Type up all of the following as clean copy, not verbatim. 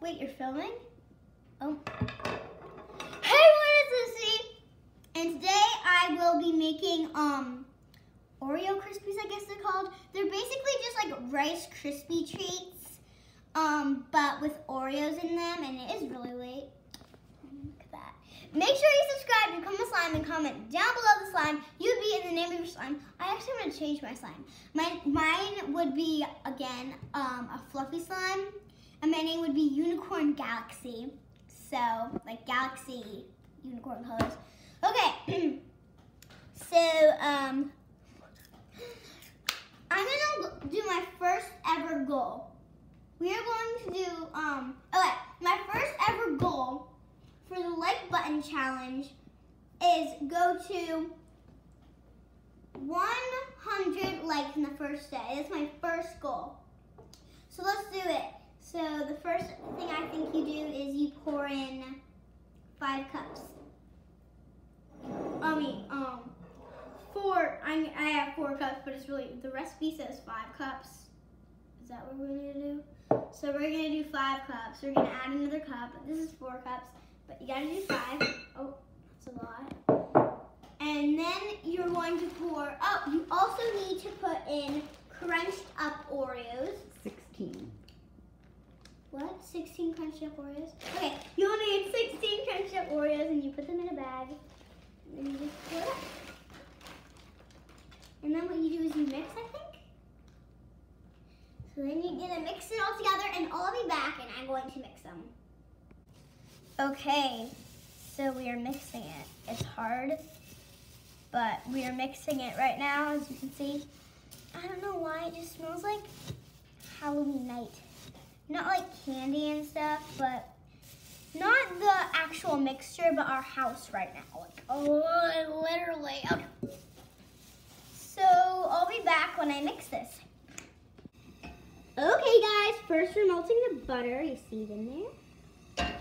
wait, you're filming? Oh. Hey everyone, it's Lucy. And today I will be making Oreo Krispies, I guess they're called. They're basically just like Rice Krispie treats, but with Oreos in them, and it is really late. Look at that. Make sure you subscribe, become a slime, and comment down below the slime you'd be in the name of your slime. I actually want to change my slime. Mine would be, again, a fluffy slime, and my name would be Unicorn Galaxy. So, like galaxy, unicorn colors. Okay, so, I'm gonna do my first ever goal. We are going to do, okay, my first ever goal for the like button challenge is go to 100 likes in the first day. That's my first goal. So let's do it. So the first thing I think you do is you pour in 5 cups. I have 4 cups, but it's really, the recipe says 5 cups. Is that what we're gonna do? So we're gonna do 5 cups. We're gonna add another cup. This is 4 cups, but you gotta do 5. Oh, that's a lot. And then you're going to pour, oh, you also need to put in crunched up Oreos. 16. What? 16 crunched up Oreos? Okay, you only need 16 crunched up Oreos and you put them in a bag. And then you just pour it up. And then what you do is you mix, I think. So then you're gonna mix it all together and I'll be back and I'm going to mix them. Okay, so we are mixing it. It's hard, but we are mixing it right now, as you can see. I don't know why, it just smells like Halloween night. Not like candy and stuff, but not the actual mixture, but our house right now. Like, oh, literally. Okay. So I'll be back when I mix this. Okay, guys, first we're melting the butter. You see it in there?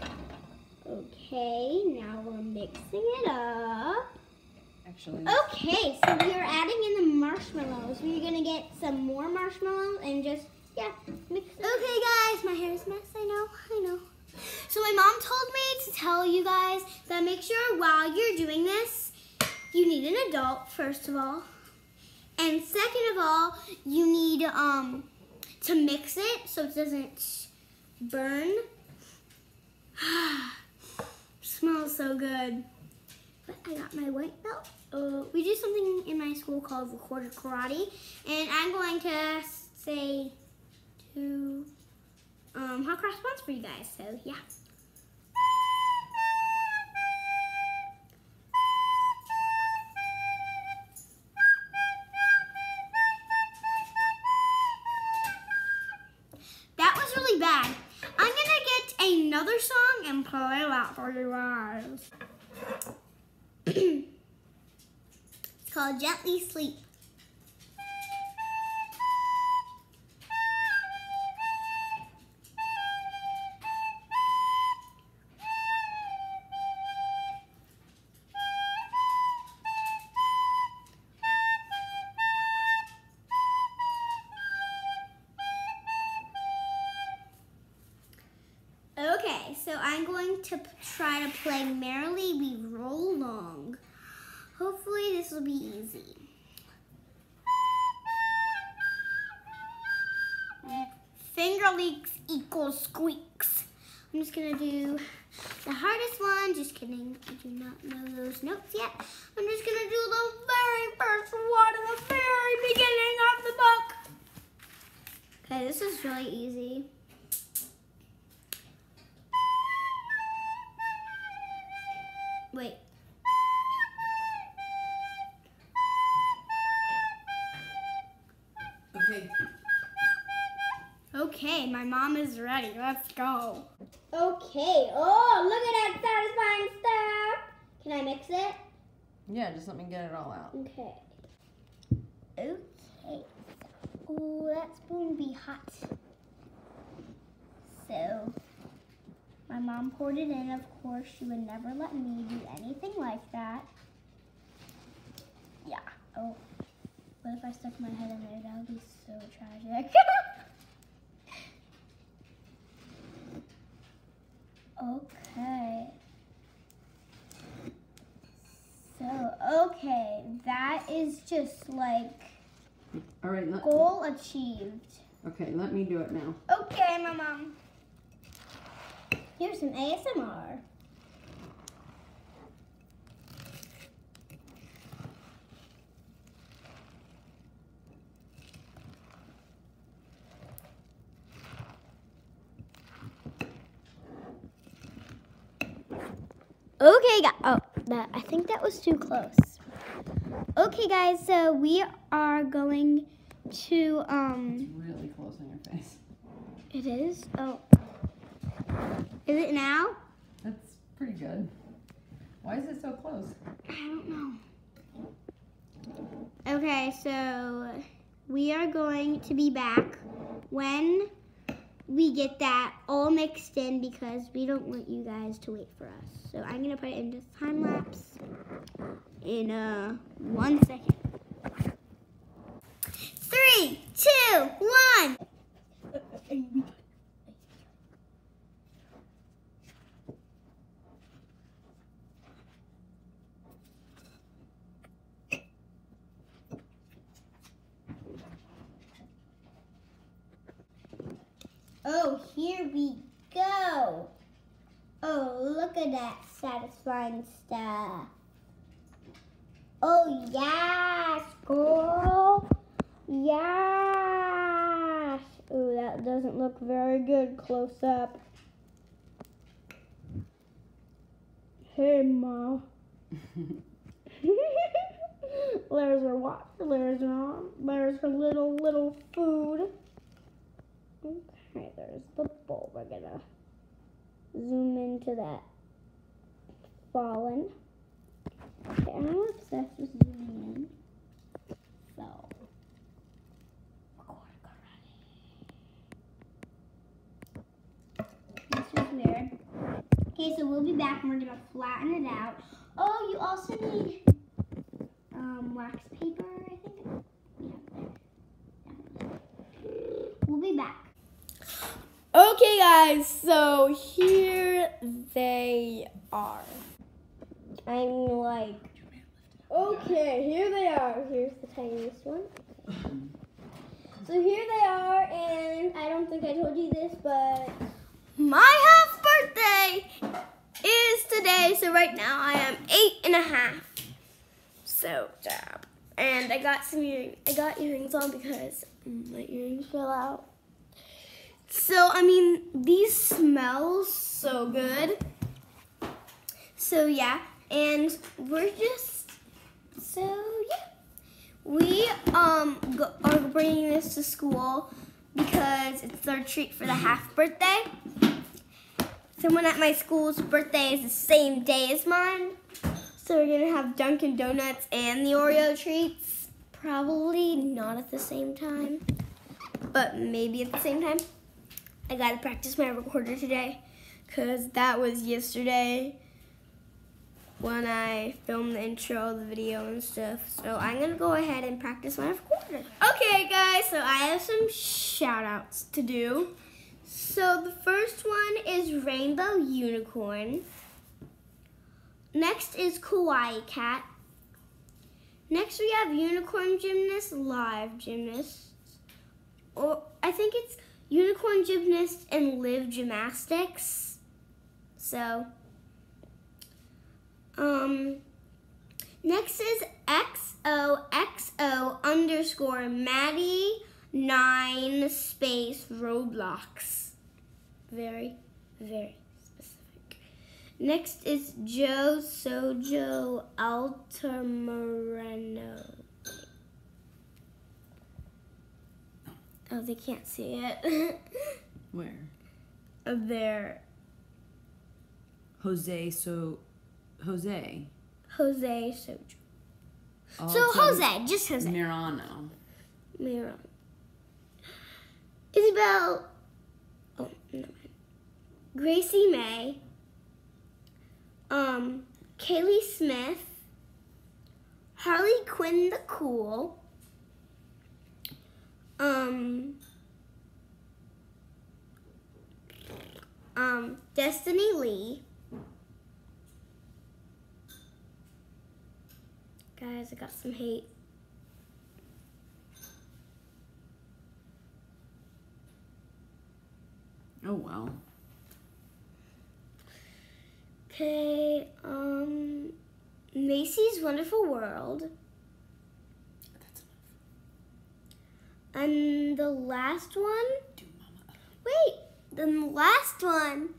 Okay, now we're mixing it up. Actually. Okay, so we are adding in the marshmallows. We're gonna get some more marshmallows and just, yeah, mix it. Okay, guys, my hair is a mess. I know. So my mom told me to tell you guys that make sure while you're doing this, you need an adult, first of all. And second of all, you need to mix it so it doesn't burn. Smells so good. But I got my white belt. We do something in my school called recorded karate, and I'm going to say 2 hot cross buns for you guys. So yeah. That was really bad. I'm gonna get another song and play that for you guys. It's called Gently Sleep. Okay, so I'm going to try to play Merrily We Roll Along. Hopefully this will be easy. Finger leaks equals squeaks. I'm just gonna do the hardest one. Just kidding, I do not know those notes yet. I'm just gonna do the very first one in the very beginning of the book. Okay, this is really easy. Wait. Okay. Okay, my mom is ready. Let's go. Okay. Oh, look at that satisfying stuff. Can I mix it? Yeah, just let me get it all out. Okay. Okay. Ooh, that spoon be hot. So, my mom poured it in. Of course, she would never let me do anything like that. Yeah. Oh. What if I stuck my head in there? That would be so tragic. just like All right. goal achieved. Okay, let me do it now. Okay, my mom. Here's some ASMR. Okay, I think that was too close. Okay, guys, so we are going to It's really close on your face. It is? Oh. Is it now? That's pretty good. Why is it so close? I don't know. Okay, so we are going to be back when we get that all mixed in because we don't want you guys to wait for us. So I'm going to put it into time lapse in 1 second. 3, 2, 1. Oh, here we go. Oh, look at that satisfying stuff. Oh, yes, girl. Yes. Oh, that doesn't look very good close up. Hey, Ma. There's her watch. There's her arm. There's her little food. Okay, there's the bowl. We're gonna zoom into that fallen. Okay, I'm obsessed with zooming in. So, this is weird. Okay, so we'll be back and we're gonna flatten it out. Oh, you also need wax paper, I think. Yeah. We'll be back. Okay, guys, so here they are. I'm like, okay, here they are. Here's the tiniest one. So here they are, and I don't think I told you this, but my half birthday is today. So right now I am 8.5. So, and I got some earrings. I got earrings on because my earrings fell out. So, I mean, these smell so good. So, yeah, and we're just, so, yeah. We are bringing this to school because it's their treat for the half birthday. Someone at my school's birthday is the same day as mine. So we're gonna have Dunkin' Donuts and the Oreo treats. Probably not at the same time, but maybe at the same time. I gotta practice my recorder today because that was yesterday when I filmed the intro, the video and stuff. So I'm gonna go ahead and practice my recorder. Okay guys, so I have some shout outs to do. So the first one is Rainbow Unicorn. Next is Kawaii Cat. Next we have Unicorn Gymnast, Live Gymnast. Or I think it's Unicorn Gymnast and Live Gymnastics. So, next is XOXO_Maddie9 space Roblox. Very, very specific. Next is Joe Sojo Altamirano. Oh, they can't see it. Where? There. Jose. Jose Sojo. Oh, So Jose, just Jose. Mirano. Isabel. Oh, no. Gracie May. Kaylee Smith. Harley Quinn the Cool. Destiny Lee. Guys, I got some hate. Oh, wow. Okay, Macy's Wonderful World. That's enough. And the last one, Do Mama. wait, then the last one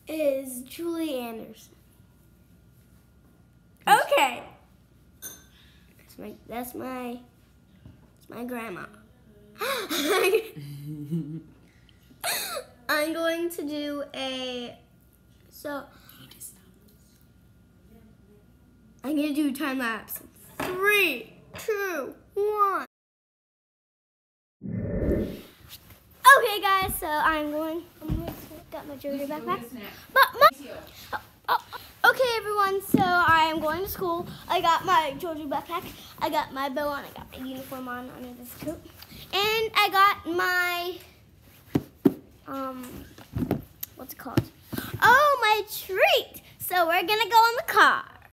is Julie Anderson. Okay. That's my grandma. I'm going to do I'm going to do time lapse. 3, 2, 1. Okay, guys, so I'm going to get my Jojo backpack. Okay, everyone, so I am going to school. I got my Jojo backpack. I got my bow on. I got my uniform on under this coat. And I got my, what's it called? Oh, my treat. So we're going to go in the car.